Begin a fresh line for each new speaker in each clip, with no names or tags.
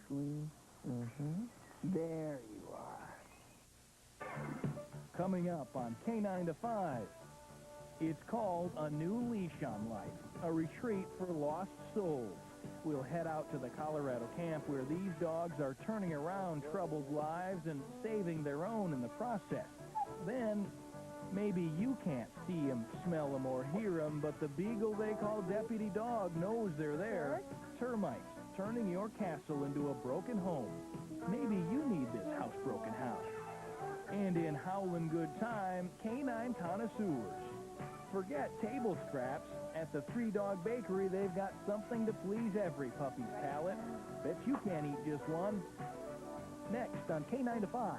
sweetie. There you are.
Coming up on K9 to 5, it's called A New Leash on Life, a retreat for lost souls. We'll head out to the Colorado camp where these dogs are turning around troubled lives and saving their own in the process. Then, maybe you can't see them, smell them, or hear them, but the beagle they call Deputy Dog knows they're there. Termites turning your castle into a broken home. Maybe you need this housebroken house. And in Howlin' Good Time, canine connoisseurs. Forget table scraps. At the Three Dog Bakery, they've got something to please every puppy's palate. Bet you can't eat just one. Next on K9 to 5.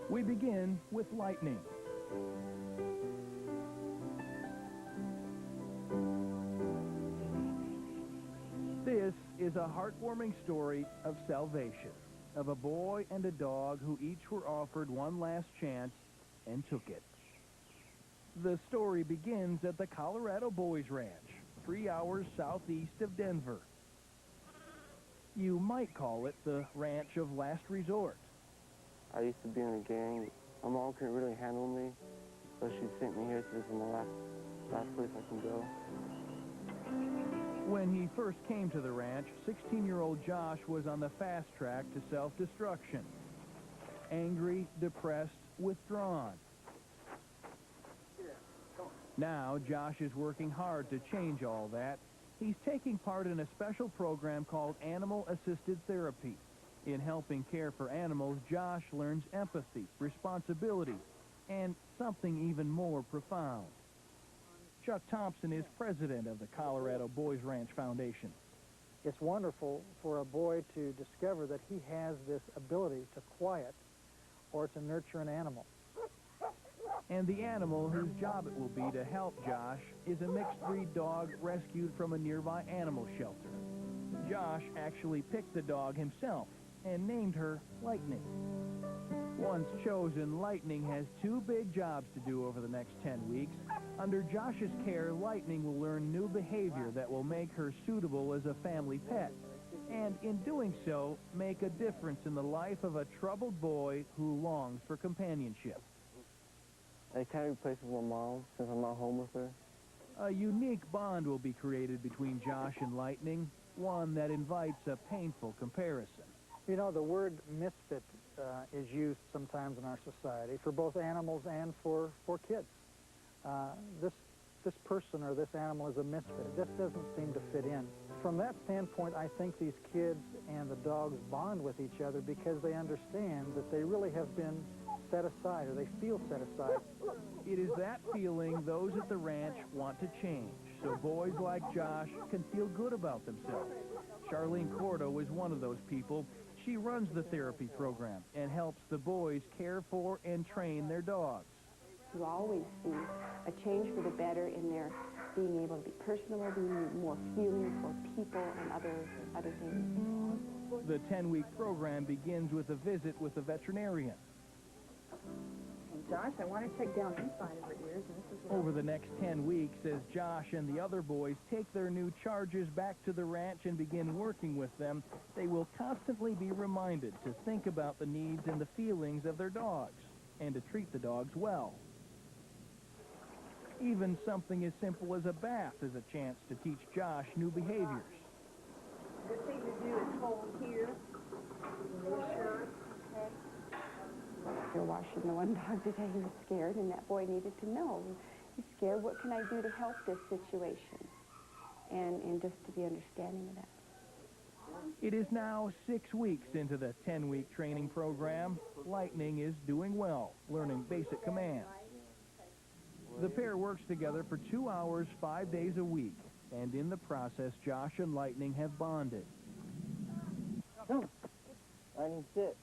We begin with Lightning. This is a heartwarming story of salvation, of a boy and a dog who each were offered one last chance and took it. The story begins at the Colorado Boys Ranch, 3 hours southeast of Denver. You might call it the ranch of last resort.
I used to be in a gang. My mom couldn't really handle me, so she sent me here to this is the last place I can go.
When he first came to the ranch, 16-year-old Josh was on the fast track to self-destruction. Angry, depressed, withdrawn. Now, Josh is working hard to change all that. He's taking part in a special program called Animal-Assisted Therapy. In helping care for animals, Josh learns empathy, responsibility, and something even more profound. Chuck Thompson is president of the Colorado Boys Ranch Foundation.
It's wonderful for a boy to discover that he has this ability to quiet or to nurture an animal.
And the animal whose job it will be to help Josh is a mixed-breed dog rescued from a nearby animal shelter. Josh actually picked the dog himself and named her Lightning. Once chosen, Lightning has 2 big jobs to do over the next 10 weeks. Under Josh's care, Lightning will learn new behavior that will make her suitable as a family pet. And in doing so, make a difference in the life of a troubled boy who longs for companionship.
I can't replace my mom since I'm not home with her.
A unique bond will be created between Josh and Lightning, one that invites a painful comparison.
You know, the word misfit is used sometimes in our society for both animals and for kids. This person or this animal is a misfit. It just doesn't seem to fit in. From that standpoint, I think these kids and the dogs bond with each other because they understand that they really have been set aside, or they feel set aside.
It is that feeling those at the ranch want to change, so boys like Josh can feel good about themselves. Charlene Cordo is one of those people. She runs the therapy program and helps the boys care for and train their dogs.
You always see a change for the better in their being able to be personable, being more feeling for people and other things.
The 10-week program begins with a visit with a veterinarian.
Josh, I want to check down inside of her ears. And this is
Over the next 10 weeks, as Josh and the other boys take their new charges back to the ranch and begin working with them, they will constantly be reminded to think about the needs and the feelings of their dogs and to treat the dogs well. Even something as simple as a bath is a chance to teach Josh new behaviors.
Good thing to do is hold here. Reassure. Okay.
You're washing the one dog today. He was scared, and that boy needed to know. He's scared. What can I do to help this situation? And just to be understanding of that.
It is now 6 weeks into the 10-week training program. Lightning is doing well, learning basic commands. The pair works together for 2 hours, 5 days a week. And in the process, Josh and Lightning have bonded.
Lightning, sit.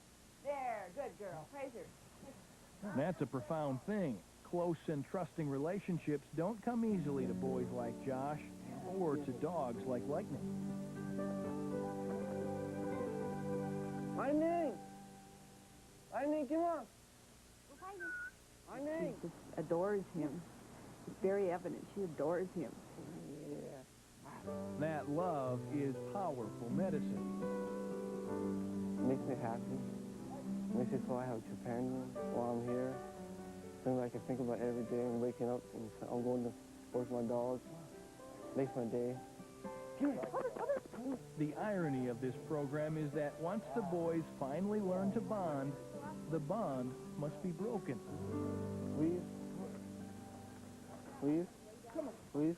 There, good girl. Praise her.
That's a profound thing. Close and trusting relationships don't come easily to boys like Josh or to dogs like Lightning.
Lightning! Lightning, come on! Lightning!
She just adores him. It's very evident she adores him.
That love is powerful medicine.
It makes me happy. It makes me feel like I have a companion while I'm here. Something I can think about every day and waking up and I'm going to work with my dog. Makes my day.
The irony of this program is that once the boys finally learn to bond, the bond must be broken.
Please? Please? Please?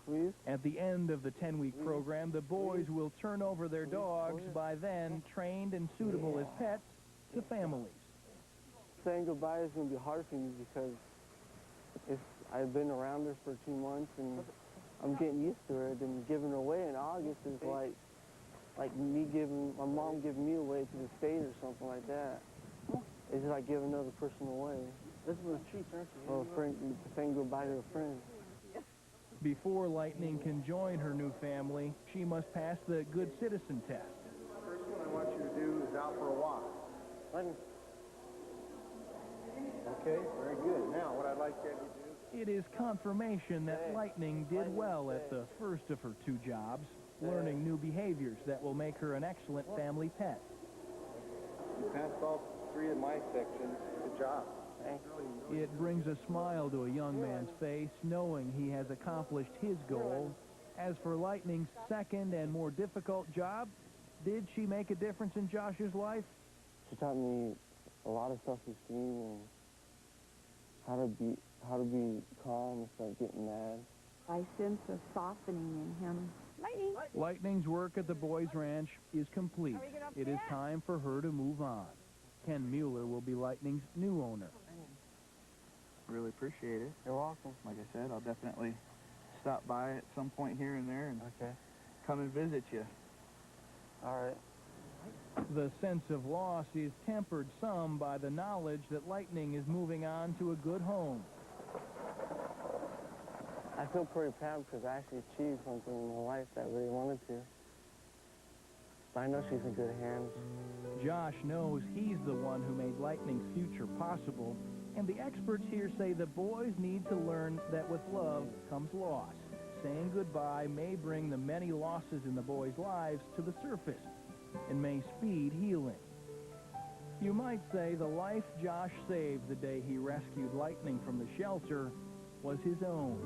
Please?
At the end of the 10-week program, the boys will turn over their dogs, by then trained and suitable as pets, to families.
Saying goodbye is going to be hard for me because I've been around her for 2 months and I'm getting used to her. Then giving her away in August is like me giving, my mom giving me away to the state or something like that. It's just like giving another person away. This is a treat, aren't you? Or a friend, saying goodbye to a friend.
Before Lightning can join her new family, she must pass the Good Citizen test.
First one I want you to do is out for a walk.
Lightning.
Okay, very good. Now, what I'd like to have you do...
It is confirmation that Lightning did well at the first of her 2 jobs, learning new behaviors that will make her an excellent family pet.
You passed all 3 of my sections. Good job.
It brings a smile to a young man's face, knowing he has accomplished his goal. As for Lightning's second and more difficult job, did she make a difference in Josh's life?
She taught me a lot of self-esteem and how to be calm instead of getting mad.
I sense a softening in him. Lightning!
Lightning's work at the boys' ranch is complete. It is time for her to move on. Ken Mueller will be Lightning's new owner.
Really appreciate it.
You're welcome.
Like I said, I'll definitely stop by at some point here and there and come and visit you.
All right.
The sense of loss is tempered some by the knowledge that Lightning is moving on to a good home.
I feel pretty proud because I actually achieved something in my life that I really wanted to. But I know she's in good hands.
Josh knows he's the one who made Lightning's future possible, and the experts here say the boys need to learn that with love comes loss. Saying goodbye may bring the many losses in the boys' lives to the surface and may speed healing. You might say the life Josh saved the day he rescued Lightning from the shelter was his own.